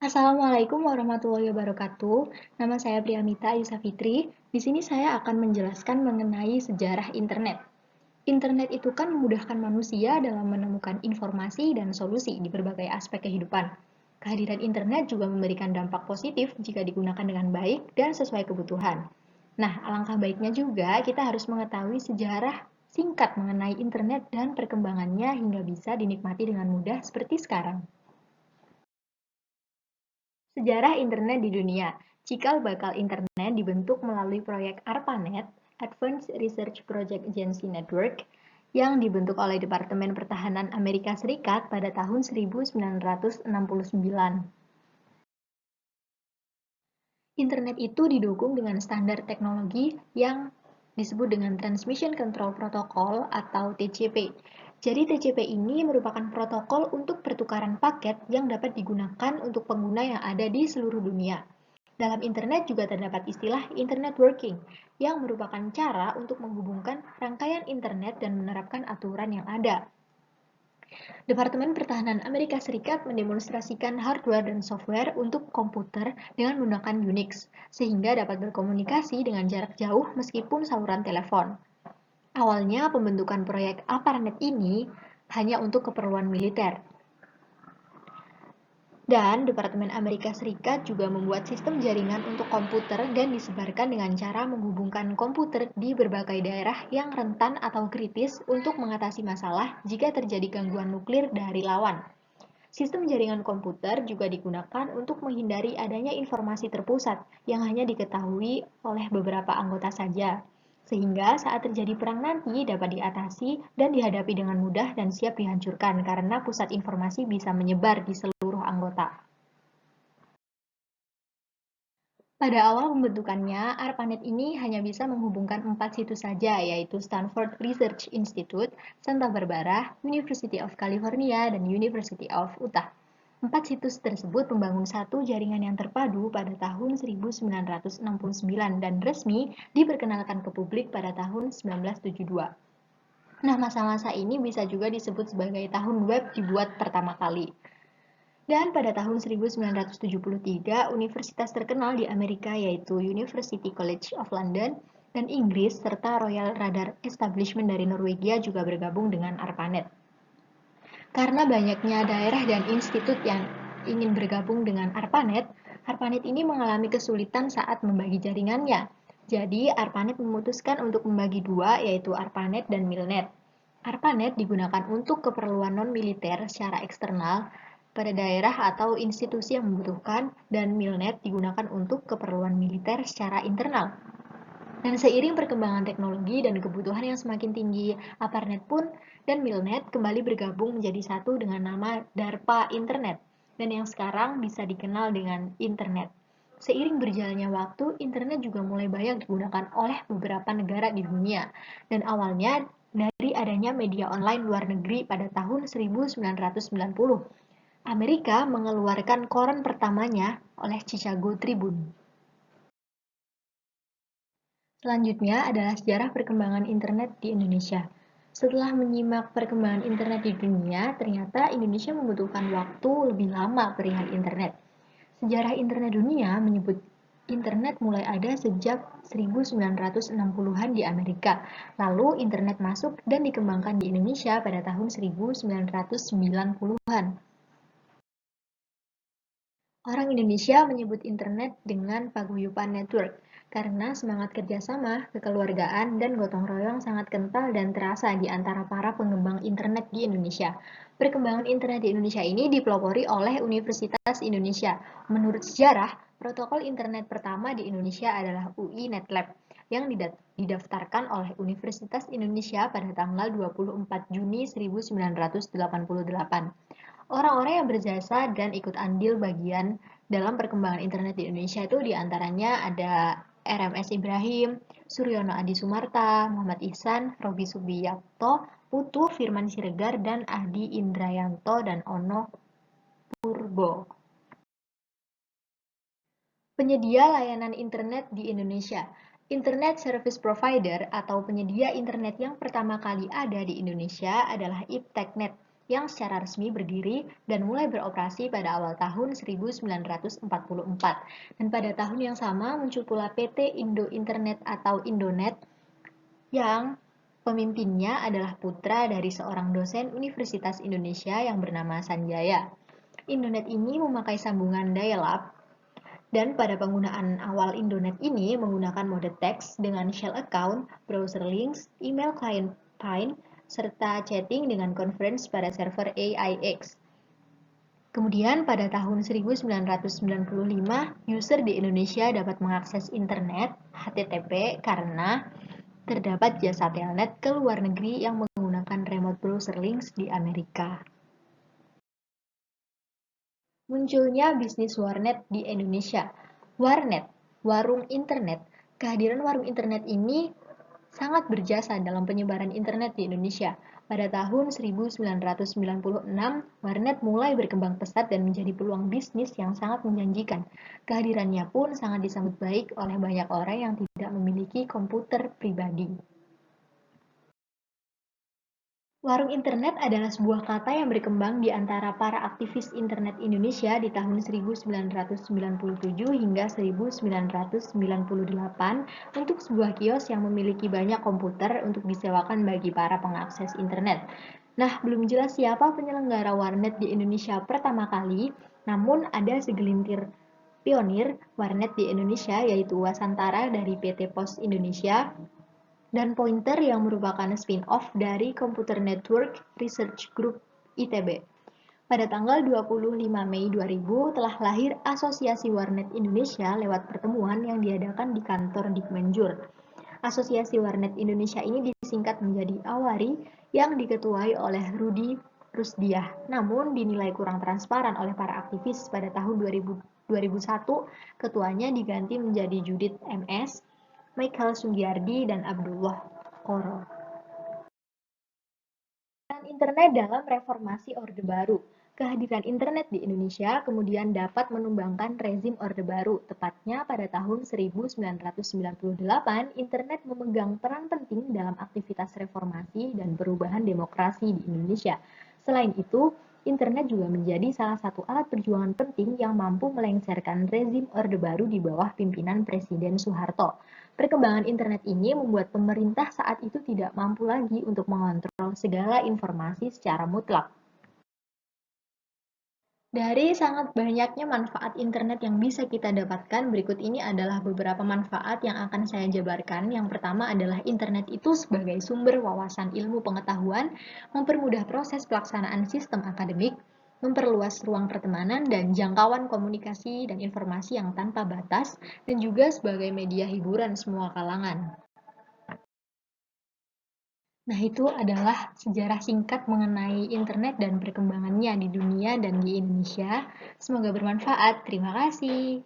Assalamualaikum warahmatullahi wabarakatuh. Nama saya Priyamita Ayusa Fitri. Di sini saya akan menjelaskan mengenai sejarah internet. Internet itu kan memudahkan manusia dalam menemukan informasi dan solusi di berbagai aspek kehidupan. Kehadiran internet juga memberikan dampak positif jika digunakan dengan baik dan sesuai kebutuhan. Nah, alangkah baiknya juga kita harus mengetahui sejarah singkat mengenai internet dan perkembangannya hingga bisa dinikmati dengan mudah seperti sekarang. Sejarah internet di dunia. Cikal bakal internet dibentuk melalui proyek ARPANET, Advanced Research Project Agency Network, yang dibentuk oleh Departemen Pertahanan Amerika Serikat pada tahun 1969. Internet itu didukung dengan standar teknologi yang disebut dengan Transmission Control Protocol atau TCP. Jadi TCP ini merupakan protokol untuk pertukaran paket yang dapat digunakan untuk pengguna yang ada di seluruh dunia. Dalam internet juga terdapat istilah internet working, yang merupakan cara untuk menghubungkan rangkaian internet dan menerapkan aturan yang ada. Departemen Pertahanan Amerika Serikat mendemonstrasikan hardware dan software untuk komputer dengan menggunakan Unix, sehingga dapat berkomunikasi dengan jarak jauh meskipun saluran telepon. Awalnya pembentukan proyek ARPANET ini hanya untuk keperluan militer, dan Departemen Amerika Serikat juga membuat sistem jaringan untuk komputer dan disebarkan dengan cara menghubungkan komputer di berbagai daerah yang rentan atau kritis untuk mengatasi masalah jika terjadi gangguan nuklir dari lawan. Sistem jaringan komputer juga digunakan untuk menghindari adanya informasi terpusat yang hanya diketahui oleh beberapa anggota saja, sehingga saat terjadi perang nanti dapat diatasi dan dihadapi dengan mudah dan siap dihancurkan karena pusat informasi bisa menyebar di seluruh anggota. Pada awal pembentukannya, ARPANET ini hanya bisa menghubungkan 4 situs saja, yaitu Stanford Research Institute, Santa Barbara, University of California, dan University of Utah. 4 situs tersebut membangun satu jaringan yang terpadu pada tahun 1969 dan resmi diperkenalkan ke publik pada tahun 1972. Nah, masa-masa ini bisa juga disebut sebagai tahun web dibuat pertama kali. Dan pada tahun 1973, universitas terkenal di Amerika yaitu University College of London dan Inggris serta Royal Radar Establishment dari Norwegia juga bergabung dengan ARPANET. Karena banyaknya daerah dan institut yang ingin bergabung dengan ARPANET, ARPANET ini mengalami kesulitan saat membagi jaringannya. Jadi, ARPANET memutuskan untuk membagi dua, yaitu ARPANET dan MILNET. ARPANET digunakan untuk keperluan non-militer secara eksternal pada daerah atau institusi yang membutuhkan, dan MILNET digunakan untuk keperluan militer secara internal. Dan seiring perkembangan teknologi dan kebutuhan yang semakin tinggi, ARPANET pun dan MILNET kembali bergabung menjadi satu dengan nama DARPA Internet, dan yang sekarang bisa dikenal dengan Internet. Seiring berjalannya waktu, internet juga mulai banyak digunakan oleh beberapa negara di dunia, dan awalnya dari adanya media online luar negeri pada tahun 1990. Amerika mengeluarkan koran pertamanya oleh Chicago Tribune. Selanjutnya adalah sejarah perkembangan internet di Indonesia. Setelah menyimak perkembangan internet di dunia, ternyata Indonesia membutuhkan waktu lebih lama perihal internet. Sejarah internet dunia menyebut internet mulai ada sejak 1960-an di Amerika, lalu internet masuk dan dikembangkan di Indonesia pada tahun 1990-an. Orang Indonesia menyebut internet dengan paguyuban network, karena semangat kerjasama, kekeluargaan, dan gotong royong sangat kental dan terasa di antara para pengembang internet di Indonesia. Perkembangan internet di Indonesia ini dipelopori oleh Universitas Indonesia. Menurut sejarah, protokol internet pertama di Indonesia adalah UI NetLab, yang didaftarkan oleh Universitas Indonesia pada tanggal 24 Juni 1988. Orang-orang yang berjasa dan ikut andil bagian dalam perkembangan internet di Indonesia itu diantaranya ada RMS Ibrahim, Suryono Adi Sumarta, Muhammad Ihsan, Robi Subiakto, Putu Firman Siregar, dan Adi Indrayanto dan Ono Purbo. Penyedia layanan internet di Indonesia. Internet Service Provider atau penyedia internet yang pertama kali ada di Indonesia adalah IPTECnet yang secara resmi berdiri dan mulai beroperasi pada awal tahun 1944. Dan pada tahun yang sama muncul pula PT Indo Internet atau Indonet yang pemimpinnya adalah putra dari seorang dosen Universitas Indonesia yang bernama Sanjaya. Indonet ini memakai sambungan dial-up dan pada penggunaan awal Indonet ini menggunakan mode teks dengan shell account, browser links, email client Pine, serta chatting dengan conference pada server AIX. Kemudian pada tahun 1995, user di Indonesia dapat mengakses internet HTTP karena terdapat jasa telnet ke luar negeri yang menggunakan remote browser links di Amerika. Munculnya bisnis warnet di Indonesia. Warnet, warung internet. Kehadiran warung internet ini sangat berjasa dalam penyebaran internet di Indonesia. Pada tahun 1996, warnet mulai berkembang pesat dan menjadi peluang bisnis yang sangat menjanjikan. Kehadirannya pun sangat disambut baik oleh banyak orang yang tidak memiliki komputer pribadi. Warung internet adalah sebuah kata yang berkembang di antara para aktivis internet Indonesia di tahun 1997 hingga 1998 untuk sebuah kios yang memiliki banyak komputer untuk disewakan bagi para pengakses internet. Nah, belum jelas siapa penyelenggara warnet di Indonesia pertama kali, namun ada segelintir pionir warnet di Indonesia yaitu Wasantara dari PT Pos Indonesia, dan Pointer yang merupakan spin-off dari Computer Network Research Group ITB. Pada tanggal 25 Mei 2000 telah lahir Asosiasi Warnet Indonesia lewat pertemuan yang diadakan di kantor Dikmenjur. Asosiasi Warnet Indonesia ini disingkat menjadi AWARI yang diketuai oleh Rudi Rusdiah, namun dinilai kurang transparan oleh para aktivis. Pada tahun 2001, ketuanya diganti menjadi Judith MS, Michael Sunggiardi, dan Abdullah Koro. Peran internet dalam reformasi Orde Baru. Kehadiran internet di Indonesia kemudian dapat menumbangkan rezim Orde Baru. Tepatnya pada tahun 1998, internet memegang peran penting dalam aktivitas reformasi dan perubahan demokrasi di Indonesia. Selain itu, internet juga menjadi salah satu alat perjuangan penting yang mampu melengsarkan rezim Orde Baru di bawah pimpinan Presiden Soeharto. Perkembangan internet ini membuat pemerintah saat itu tidak mampu lagi untuk mengontrol segala informasi secara mutlak. Dari sangat banyaknya manfaat internet yang bisa kita dapatkan, berikut ini adalah beberapa manfaat yang akan saya jabarkan. Yang pertama adalah internet itu sebagai sumber wawasan ilmu pengetahuan, mempermudah proses pelaksanaan sistem akademik, memperluas ruang pertemanan dan jangkauan komunikasi dan informasi yang tanpa batas, dan juga sebagai media hiburan semua kalangan. Nah, itu adalah sejarah singkat mengenai internet dan perkembangannya di dunia dan di Indonesia. Semoga bermanfaat. Terima kasih.